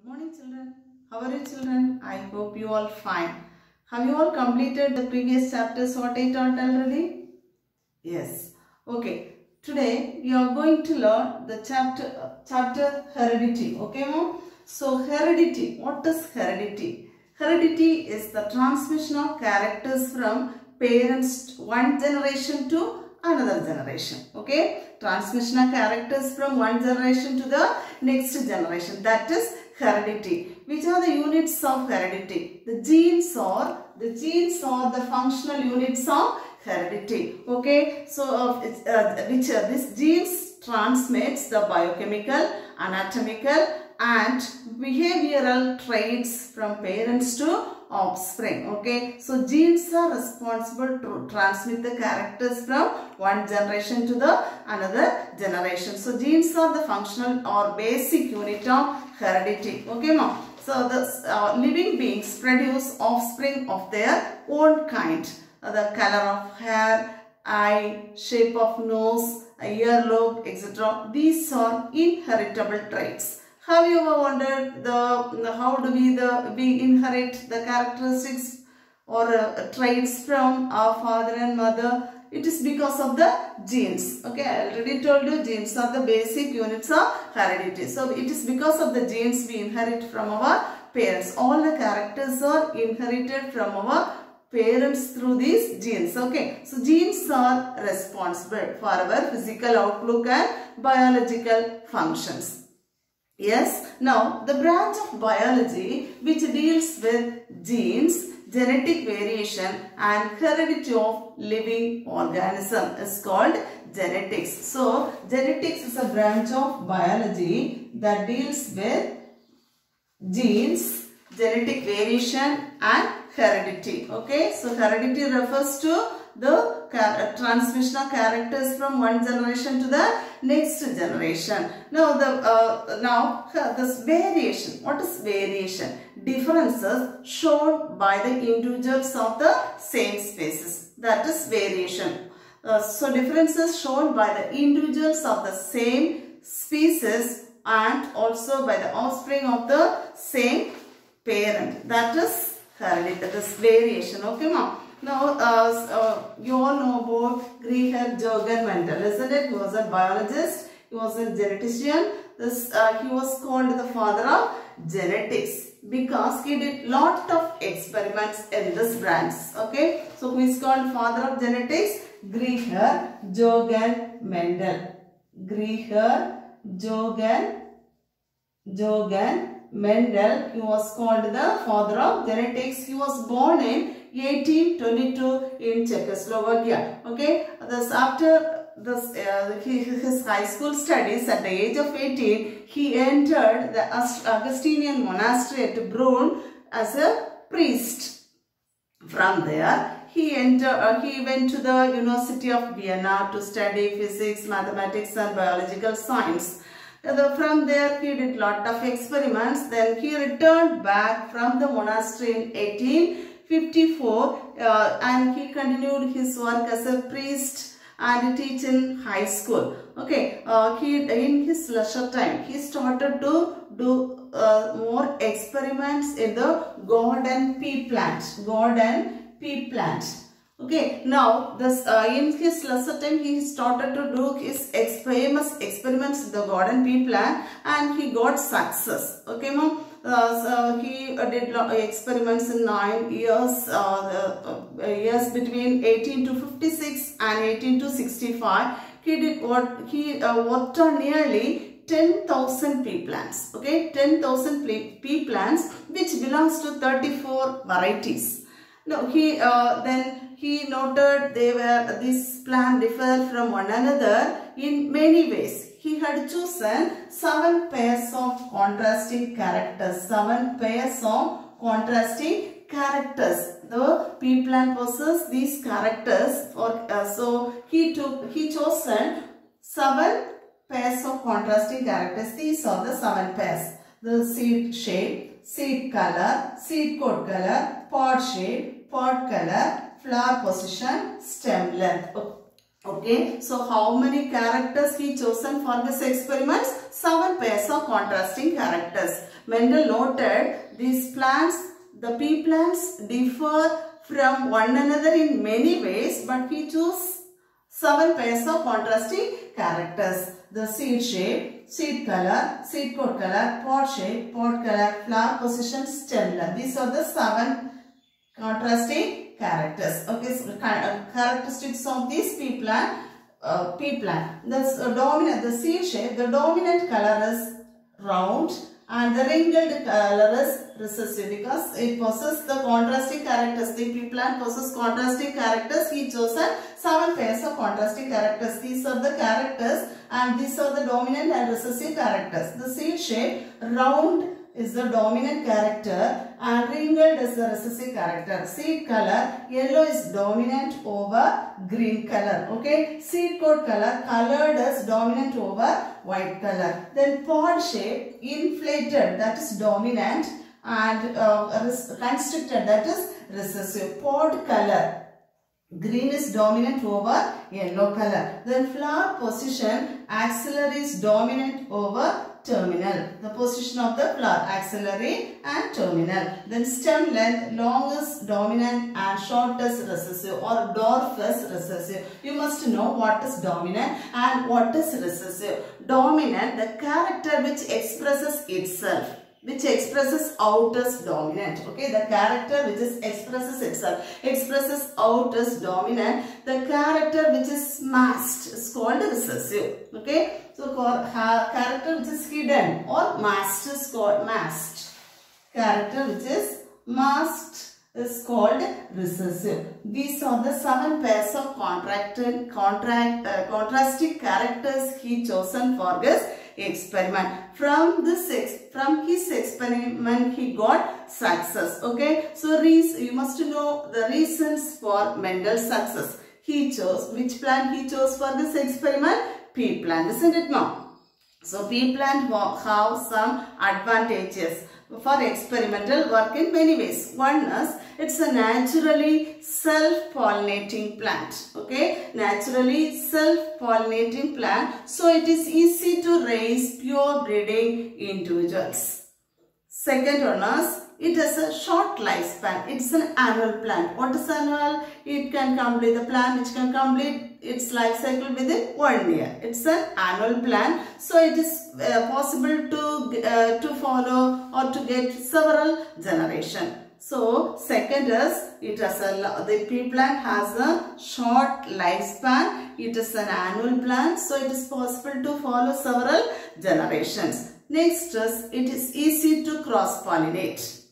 Morning children. How are you children? I hope you all fine. Have you all completed the previous chapters what I taught already? Yes. Okay. Today we are going to learn the chapter heredity. Okay mom? So heredity. What is heredity? Heredity is the transmission of characters from parents one generation to another generation. Okay? Transmission of characters from one generation to the next generation. That is heredity. Which are the units of heredity? The genes are the functional units of heredity. Okay, so this genes transmits the biochemical, anatomical and behavioral traits from parents to offspring. Okay, so genes are responsible to transmit the characters from one generation to the another generation. So genes are the functional or basic unit of heredity. Okay mom. So the living beings produce offspring of their own kind. The color of hair, eye, shape of nose, earlobe, etc. These are inheritable traits. Have you ever wondered how do we inherit the characteristics or traits from our father and mother? It is because of the genes. Okay, I already told you genes are the basic units of heredity. So it is because of the genes we inherit from our parents. All the characters are inherited from our parents through these genes. Okay, so genes are responsible for our physical outlook and biological functions. Yes, now the branch of biology which deals with genes, genetic variation and heredity of living organism is called genetics. So genetics is a branch of biology that deals with genes, genetic variation and heredity. Okay, so heredity refers to the transmission of characters from one generation to the next generation. Now this variation. What is variation? Differences shown by the individuals of the same species. That is variation. So differences shown by the individuals of the same species and also by the offspring of the same parent. That is heredity. That is variation. Okay mom. Now, you all know about Georg Mendel, isn't it? He was a biologist, he was a geneticist. He was called the father of genetics because he did lot of experiments in this branch. Okay, so who is called father of genetics? Georg Mendel. Georg Mendel, he was called the father of genetics. He was born in 1822 in Czechoslovakia. Okay, after his high school studies at the age of 18, he entered the Augustinian monastery at Brunn as a priest. From there, he went to the University of Vienna to study physics, mathematics and biological science. From there, he did lot of experiments. Then he returned back from the monastery in 1854 and he continued his work as a priest and teach in high school. Okay, in his leisure time, he started to do more experiments in the garden pea plant. Okay, now in his leisure time he started to do his famous experiments in the garden pea plant and he got success. Okay mom, so he did experiments in 9 years, years between 1856 and 1865. He worked on nearly 10,000 pea plants. Okay, 10,000 pea plants which belongs to 34 varieties. Now he noted this plant differ from one another in many ways. He had chosen 7 pairs of contrasting characters. 7 pairs of contrasting characters. The pea plant possesses these characters. So he chosen 7 pairs of contrasting characters. These are the 7 pairs. The seed shape, seed color, seed coat color, pod shape, pod color, flower position, stem length. Okay, so how many characters he chosen for this experiments? 7 pairs of contrasting characters. Mendel noted these plants, the pea plants, differ from one another in many ways, but he chose 7 pairs of contrasting characters. The seed shape, seed color, seed pod color, pod shape, pod color, flower position, stem length. These are the 7 contrasting characters. Okay, so characteristics of this pea plant. The seed shape, the dominant color is round and the wrinkled color is recessive because it possesses the contrasting characters. The pea plant possesses contrasting characters. He chosen 7 pairs of contrasting characters. These are the characters and these are the dominant and recessive characters. The seed shape, round is the dominant character and wrinkled is the recessive character. Seed color, yellow is dominant over green color. Okay. Seed pod color, colored is dominant over white color. Then pod shape, inflated, that is dominant, and constricted, that is recessive. Pod color, green is dominant over yellow color. Then flower position, axillary is dominant over terminal. The position of the flower, axillary and terminal. Then stem length, long is dominant and short is recessive, or dwarf is recessive. You must know what is dominant and what is recessive. Dominant, the character which expresses itself, which expresses out as dominant. Okay, the character which expresses itself, expresses out as dominant. The character which is masked is called recessive. Okay, so character which is hidden or masked is called masked. Character which is masked is called recessive. These are the 7 pairs of contrasting characters he chosen for this experiment. From his experiment he got success. Okay, so you must know the reasons for Mendel's success. He chose, which plant he chose for this experiment? Pea plant, isn't it now? So pea plant have some advantages for experimental work in many ways. One is, it's a naturally self-pollinating plant. Okay, naturally self-pollinating plant. So it is easy to raise pure breeding individuals. Second one is, it has a short lifespan. It's an annual plant. What is annual? It can complete, the plant which can complete its life cycle within 1 year. It's an annual plant. So it is possible to follow or to get several generations. So second is, it has the pea plant has a short lifespan. It is an annual plant. So it is possible to follow several generations. Next is, it is easy to cross-pollinate.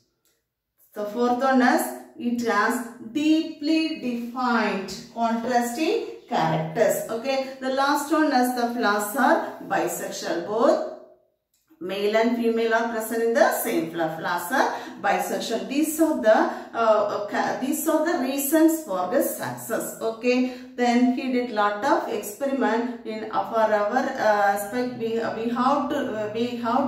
The fourth one is, it has deeply defined contrasting characters. Okay, the last one is, the flowers are bisexual. Both male and female are present in the same flower. Flowers are bisexual. These are the reasons for this success. Okay, then he did lot of experiment in for our aspect. We have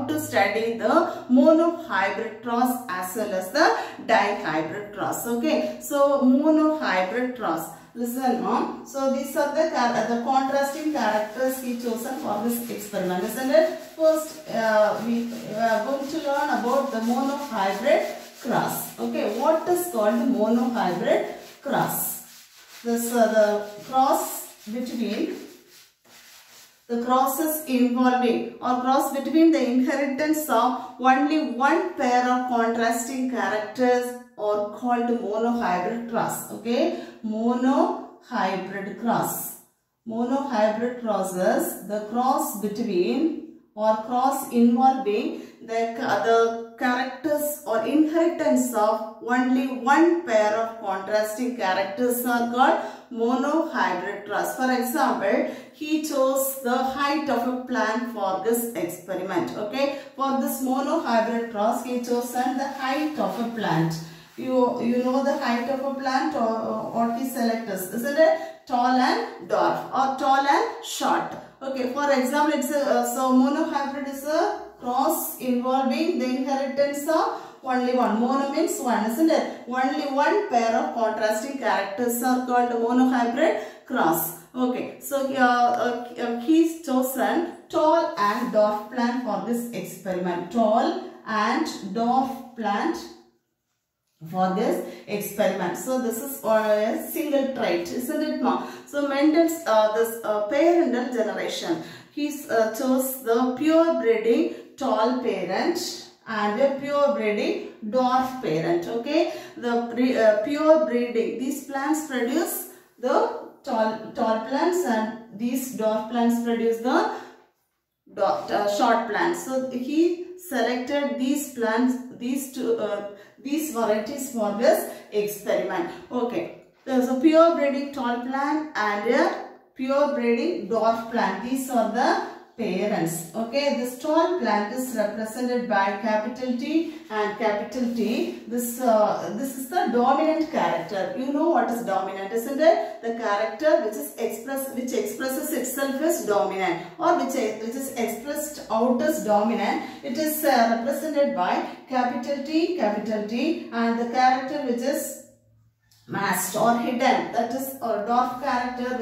to study the monohybrid cross as well as the dihybrid cross. Okay, so monohybrid cross. Listen on. So these are the contrasting characters he chosen for this experiment, isn't it? First, we are going to learn about the monohybrid cross. Okay, what is called the monohybrid cross? This the cross between the crosses involving or cross between the inheritance of only one pair of contrasting characters or called monohybrid cross. Okay, monohybrid cross. Monohybrid crosses, the cross between or cross involving the characters or inheritance of only one pair of contrasting characters are called monohybrid cross. For example, he chose the height of a plant for this experiment. Okay, for this monohybrid cross, he chosen the height of a plant. You know the height of a plant, or what he selected, isn't it? Tall and dwarf, or tall and short. Okay, for example, it's so monohybrid is a cross involving the inheritance of only one. Mono means one, isn't it? Only one pair of contrasting characters are called monohybrid cross. Okay, so he's chosen tall and dwarf plant for this experiment. Tall and dwarf plant for this experiment. So this is a single trait, isn't it, ma? So Mendel's this parental generation. He chose the pure breeding tall parent and a pure breeding dwarf parent. Okay, the pure breeding, these plants produce the tall plants and these dwarf plants produce the short plants. So he selected these plants, these varieties for this experiment. Okay, there is a pure breeding tall plant and a pure breeding dwarf plant. These are the parents. Okay, this tall plant is represented by capital T and capital T. This is the dominant character. You know what is dominant, isn't it? The character which expresses itself as dominant, or which is expressed out as dominant. It is represented by capital T, and the character which is masked or hidden, that is a dwarf character,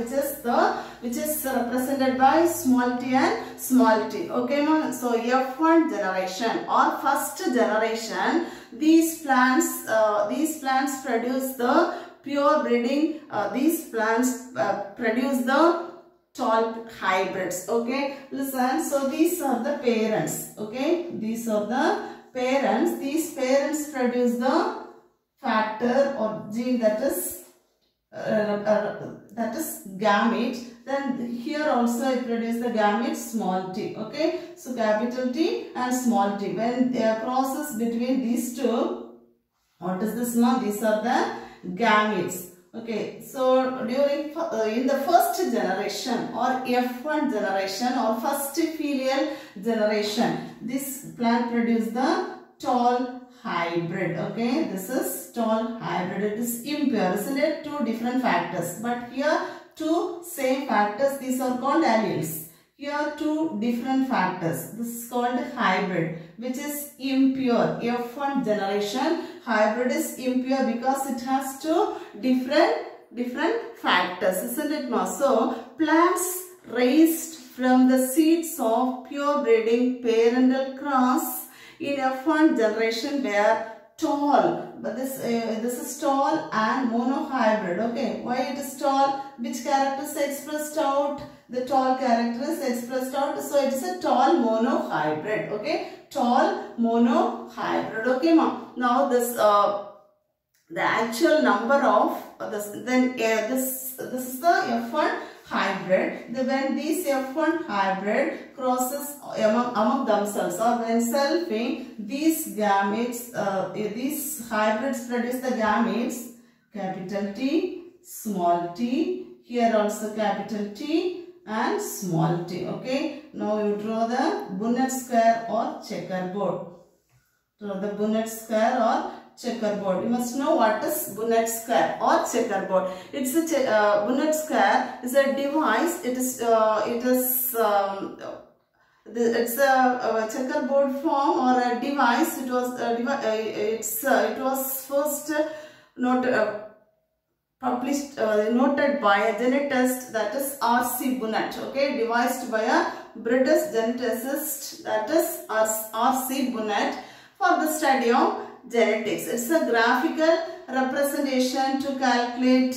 which is represented by small t and small t. Okay, so F1 generation or first generation, these plants produce the pure breeding. These plants produce the tall hybrids. Okay, listen. So these are the parents. Okay, these are the parents. These parents produce the factor or gene that is gamete. Then here also it produces the gamete small t. Okay, so capital T and small t. When there are crosses between these two, what is this now? These are the gametes. Okay, so during in the first generation or F1 generation or first filial generation, this plant produce the tall hybrid. Okay, this is tall hybrid. It is impure, isn't it? Two different factors, but here two same factors. These are called alleles. Here two different factors. This is called hybrid, which is impure. F1 generation hybrid is impure because it has two different factors, isn't it, ma? So plants raised from the seeds of pure breeding parental cross in F1 generation were tall, but this is tall and monohybrid. Okay, why it is tall? Which character is expressed out? The tall character is expressed out, so it is a tall monohybrid. Okay, tall monohybrid. Okay, ma. Now this the actual number of this is the F1 hybrid. When these F1 hybrid crosses among themselves, or when selfing, these gametes, these hybrids produce the gametes capital T, small t. Here also capital T and small t. Okay. Now you draw the Punnett square or checkerboard. Draw the Punnett square or checkerboard. You must know what is Punnett square or checkerboard. It's a Punnett square is a device. It's a checkerboard form or a device. It was first noted by a genetist, that is R.C. Punnett. Okay, devised by a British geneticist, that is R.C. Punnett, for the study of genetics. It's a graphical representation to calculate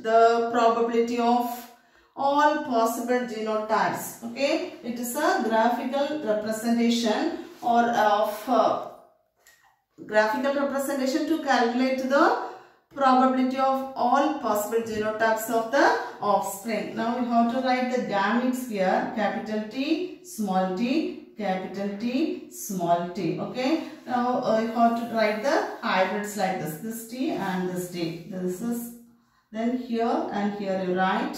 the probability of all possible genotypes. Okay, it is a graphical representation or graphical representation to calculate the probability of all possible genotypes of the offspring. Now we have to write the gametes here, capital T, small t, capital T, small t. Okay, now you have to write the hybrids like this T and this T. This is, then here and here you write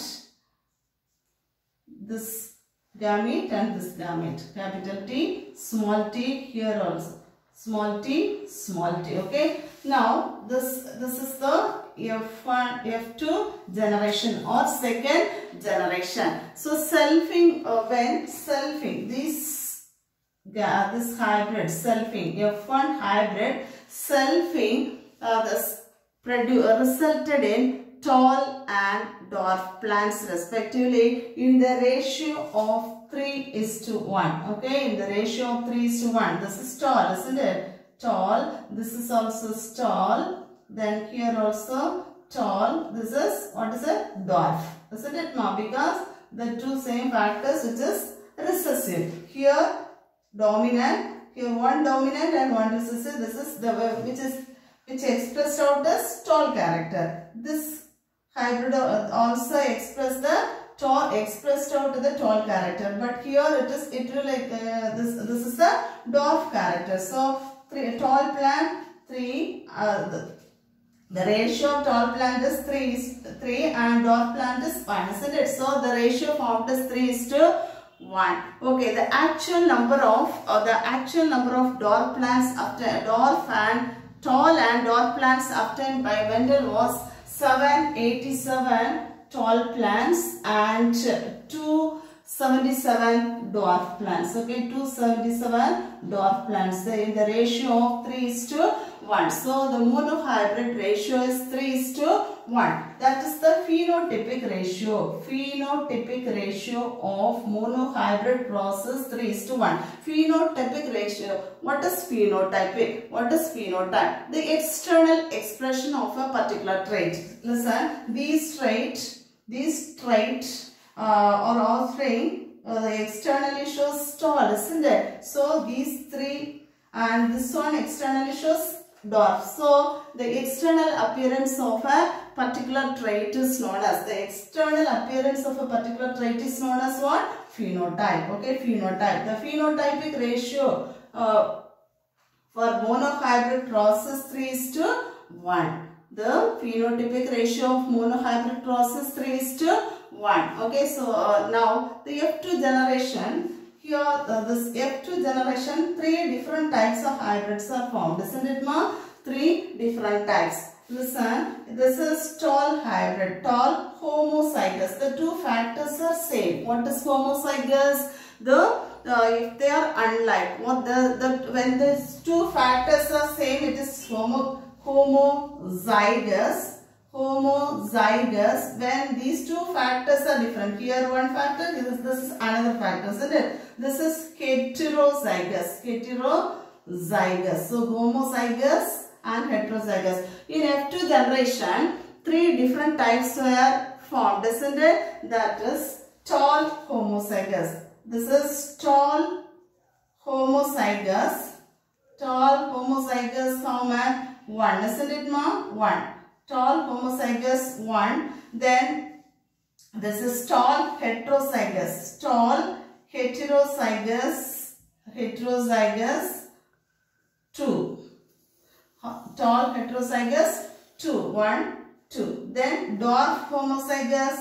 this gamete and this gamete, capital T, small t, here also small t, small t. Okay, now this is the F1, F2 generation or second generation. So selfing, when selfing, this hybrid selfing, F1 hybrid selfing resulted in tall and dwarf plants respectively in the ratio of 3:1. Okay, in the ratio of 3:1. This is tall, isn't it? Tall. This is also tall. Then here also tall. This is, what is it? Dwarf. Isn't it, ma? Because the two same factors which is recessive. Here dominant. Here one dominant and one recessive. This is the which expressed out as tall character. This hybrid also expressed out the tall character, but here it will like this is the dwarf character. So tall plant 3, the ratio of tall plant is 3 and dwarf plant is 1, isn't it? So the ratio formed is 3:1. Okay, the actual number of dwarf plants dwarf and tall and dwarf plants obtained by Mendel was 787 tall plants and 277 dwarf plants. Okay, 277 dwarf plants in the ratio of 3:1. So the monohybrid ratio is 3:1. That is the phenotypic ratio. Phenotypic ratio of monohybrid process 3:1. Phenotypic ratio. What is phenotypic? What is phenotype? The external expression of a particular trait. Listen, these traits are offering the externally shows tall, isn't it? So these three and this one externally shows dwarf. So the external appearance of a particular trait is known as what? Phenotype. Okay, phenotype. The phenotypic ratio for monohybrid process 3:1. The phenotypic ratio of monohybrid process 3:1. Okay, so now the F2 generation. Here this F2 generation, 3 different types of hybrids are formed, isn't it, ma? 3 different types. Listen, this is tall hybrid, tall homozygous. The two factors are same. What is homozygous? If they are unlike, when these two factors are same, it is homozygous. Homozygous when these two factors are different. Here one factor, this is another factor, isn't it? This is heterozygous. So homozygous and heterozygous. In F2 generation, 3 different types were formed, isn't it? That is tall homozygous. This is tall homozygous. Tall homozygous, how many? 1, isn't it, ma? 1. Tall homozygous 1. Then this is tall heterozygous. Tall heterozygous 2. Tall heterozygous 2. 1, 2. Then dwarf homozygous.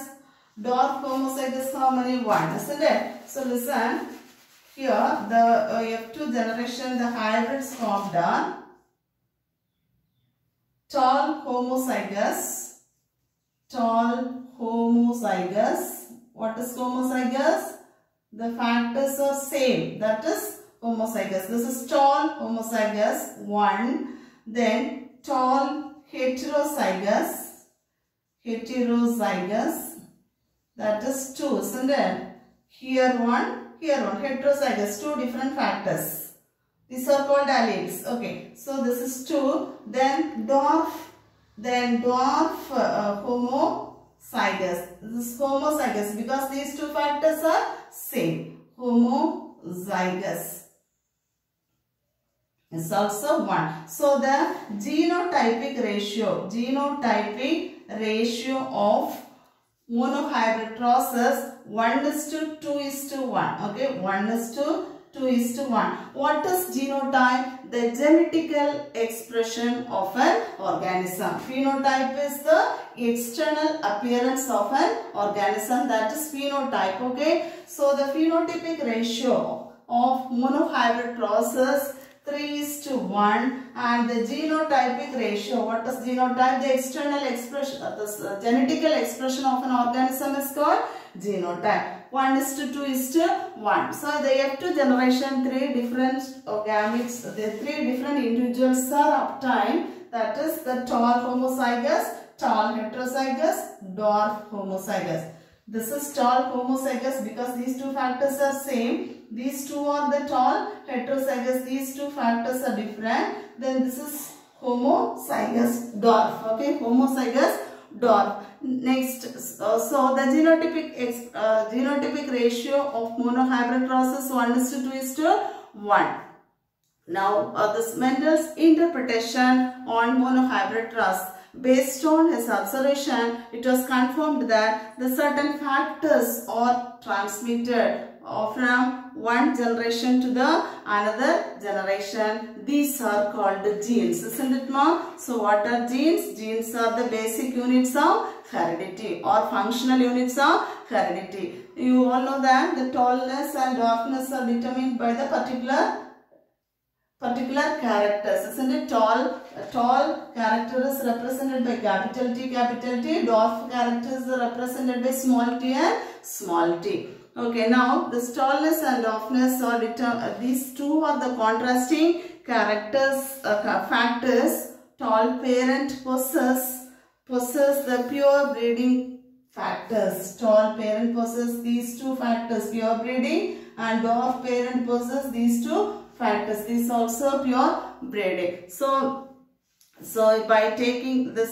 Dwarf homozygous how many? 1, isn't it? So listen, here the F2 generation, the hybrids formed are tall homozygous. What is homozygous? The factors are same. That is homozygous. This is tall homozygous 1. Then tall heterozygous. That is 2, isn't it? Here one, heterozygous. 2 different factors. These are called alleles. Okay, so this is 2. Then dwarf homozygous. This is homozygous because these two factors are same. Homozygous is also 1. So the genotypic ratio of monohybrid process 1:2:1. Okay, 1:2:1. What is genotype? The genetical expression of an organism. Phenotype is the external appearance of an organism. That is phenotype. Okay. So the phenotypic ratio of monohybrid process 3:1 and the genotypic ratio. What is genotype? The external expression, the genetical expression of an organism is called genotype. 1:2:1. So the F2 generation, 3 different gametes, the 3 different individuals are obtained. That is the tall homozygous, tall heterozygous, dwarf homozygous. This is tall homozygous because these two factors are same. These two are the tall heterozygous. These two factors are different. Then this is homozygous dwarf. Okay, homozygous dwarf. Next, so the genotypic ratio of monohybrid cross is 1:2:1. Now, this Mendel's interpretation on monohybrid cross. Based on his observation, it was confirmed that the certain factors are transmitted from one generation to the another generation. These are called genes, isn't it, ma? So, what are genes? Genes are the basic units of heredity or functional units of heredity. You all know that the tallness and dwarfness are determined by the particular characters, isn't it? Tall character is represented by capital T, dwarf characters are represented by small t and small t. Okay, now this tallness and dwarfness are these two are the contrasting characters, factors. Tall parent possess the pure breeding factors. Tall parent possess these two factors, pure breeding, and dwarf parent possess these two factors. These also pure breeding. So by taking this,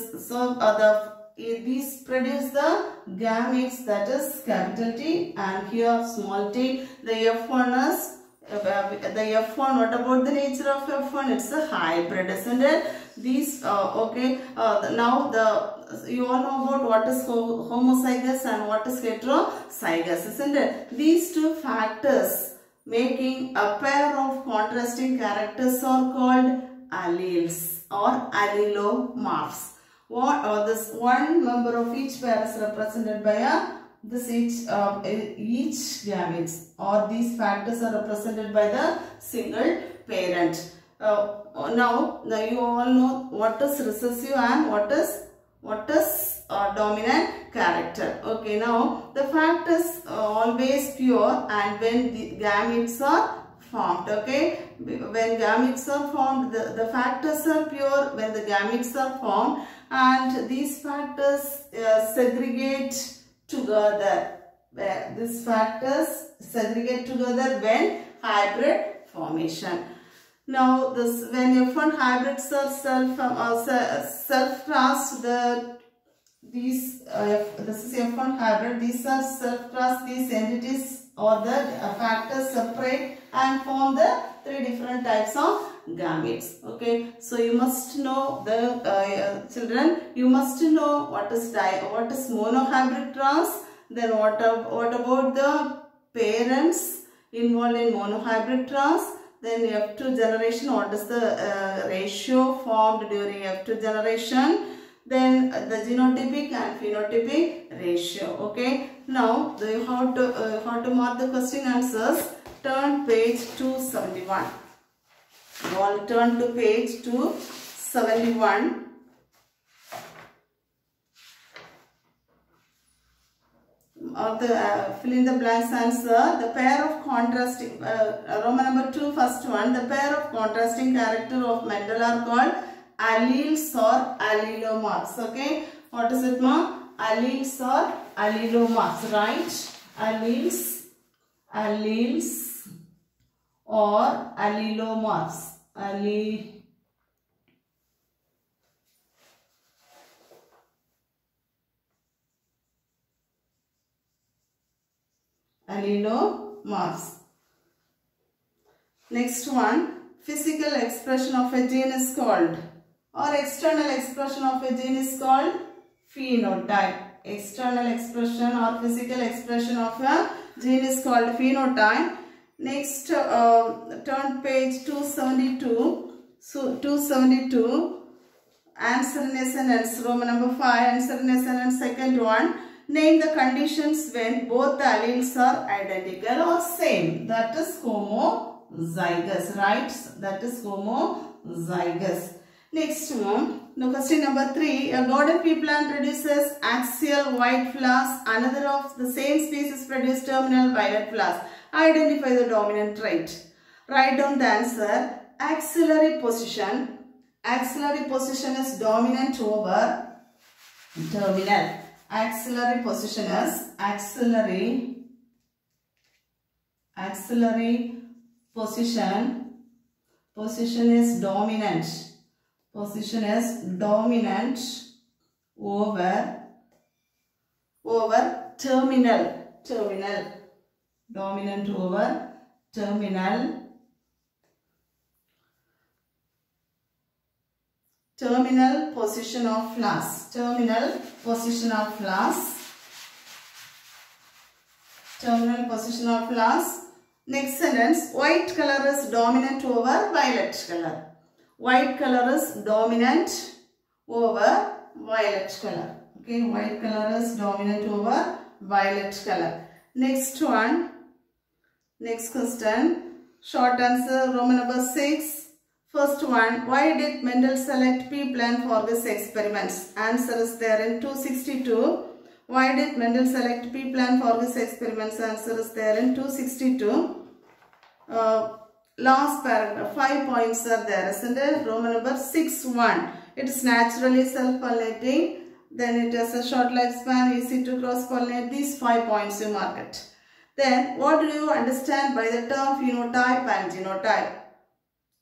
these produce the gametes, that is capital T, and here small t. The F1 is the F1. What about the nature of F1? It's a hybrid, isn't it? These now you all know about what is homozygous and what is heterozygous, isn't it? These two factors making a pair of contrasting characters are called alleles or allelomorphs. This one member of each pair is represented by each gametes, or these factors are represented by the single parent. Now you all know what is recessive and what is dominant character. Okay, now the fact is always pure, and when the gametes are formed, okay, when gametes are formed, the factors are pure when the gametes are formed, and these factors segregate together. These factors segregate together when hybrid formation. Now, when F1 hybrids are self-crossed, this is F1 hybrid. These are self-crossed. These entities or the factors separate and form the three different types of gametes. Okay, so you must know the children. You must know what is monohybrid cross. Then what about the parents involved in monohybrid cross? Then F2 generation, what is the ratio formed during F2 generation? Then the genotypic and phenotypic ratio. Okay. Now you have to mark the question answers. Turn page 271. You all turn to page 271. Fill in the blanks answer. The pair of contrasting, Roman number 2, first one, the pair of contrasting character of Mendel are called alleles or allelomorphs. Okay, what is it, ma? Alleles or allelomorphs, right? Alleles or allelomorphs. Allelomorphs. Next one, physical expression of a gene is called, or external expression of a gene is called phenotype. External expression or physical expression of a gene is called phenotype. Next, turn page 272. So 272, answer in a sentence. Roman number 5, answer in a sentence. Second one, name the conditions when both the alleles are identical or same. That is homozygous, right? That is homozygous. Next one, now question number 3. A garden pea plant produces axial white flowers. Another of the same species produces terminal violet flowers. Identify the dominant trait. Write down the answer. Axillary position. Axillary position is dominant over terminal. Auxiliary position is auxiliary position is dominant. Position is dominant over terminal. Dominant over terminal. Terminal position of flask. Terminal position of flask. Terminal position of flask. Next sentence, white color is dominant over violet color. White color is dominant over violet color. Okay, white color is dominant over violet color. Next one, next question, short answer, Roman number 6. First one, why did Mendel select pea plant for this experiments? Answer is there in 262. Why did Mendel select pea plant for this experiments? Answer is there in 262. Last paragraph, 5 points are there, isn't it? Roman number 6.1. It is naturally self-pollinating. Then it has a short lifespan, easy to cross-pollinate. These 5 points you mark it. Then, what do you understand by the term phenotype and genotype?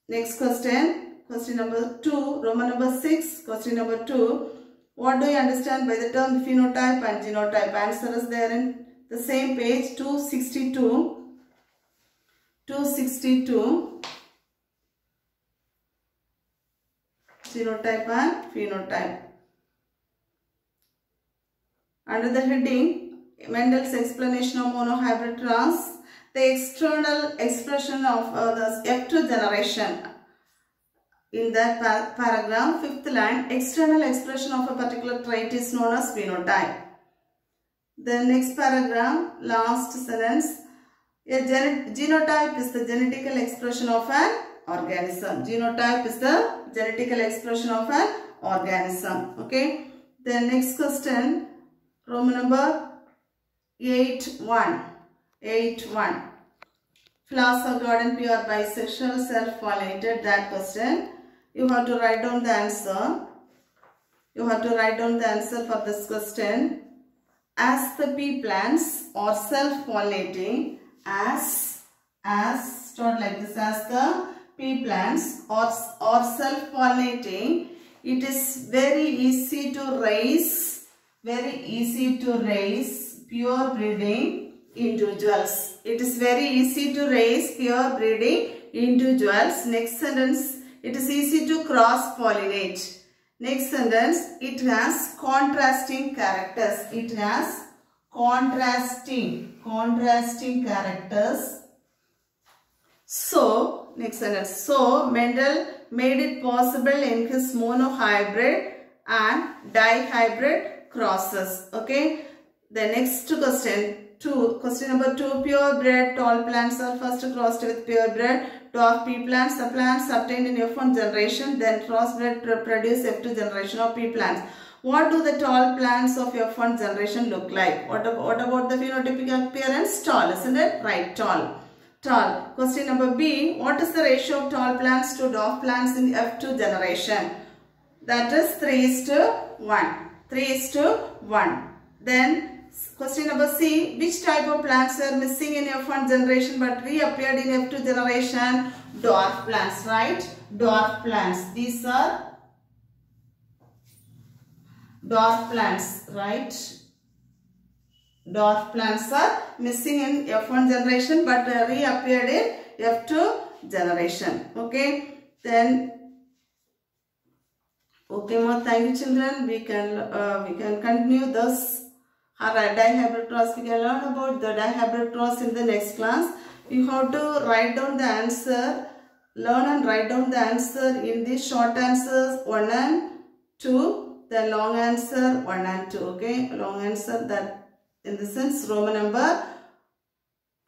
Next question, question number 2, Roman number 6, question number 2. What do you understand by the term phenotype and genotype? Answer is there in the same page, 262. 262. Genotype and phenotype. Under the heading, Mendel's explanation of monohybrid trans, the external expression of the F2 generation. In that paragraph, 5th line, external expression of a particular trait is known as phenotype. The next paragraph, last sentence, a genotype is the genetical expression of an organism. Genotype is the genetical expression of an organism. Okay. The next question, Roman number 8.1. 8.1. Flowers of garden pure bisexual self-pollinated. That question. You have to write down the answer. You have to write down the answer for this question. As the pea plants are self-pollinating, start like this, as the pea plants are self-pollinating, it is very easy to raise pure breeding individuals. It is very easy to raise pure breeding individuals. Next sentence, it is easy to cross-pollinate. Next sentence, it has contrasting characters. It has contrasting characters. So, next sentence, so Mendel made it possible in his monohybrid and dihybrid crosses. Okay. The next question number 2, purebred tall plants are first crossed with purebred dwarf pea plants. The plants obtained in F1 generation, then crossbred produce F2 generation of pea plants. What do the tall plants of F1 generation look like? What about the phenotypic appearance? Tall, isn't it? Right, tall. Question number B, what is the ratio of tall plants to dwarf plants in F2 generation? That is 3:1. 3:1. Then question number C, which type of plants were missing in F1 generation but reappeared in F2 generation? Dwarf plants, right? Dwarf plants. These are dwarf plants, right? Dwarf plants are missing in F1 generation but reappeared in F2 generation. Okay. Then, okay, thank you children. We can continue this. Dihybrid cross. We can learn about the dihybrid cross in the next class. You have to write down the answer. Learn and write down the answer in the short answers 1 and 2. The long answer 1 and 2. Okay. Long answer, that in the sense Roman number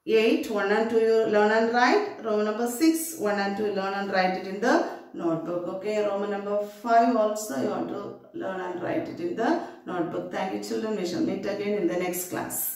8, 1 and 2 you learn and write. Roman number 6, 1 and 2 learn and write it in the notebook. Okay. Roman number 5 also you want to learn and write it in the notebook. Thank you children. We shall meet again in the next class.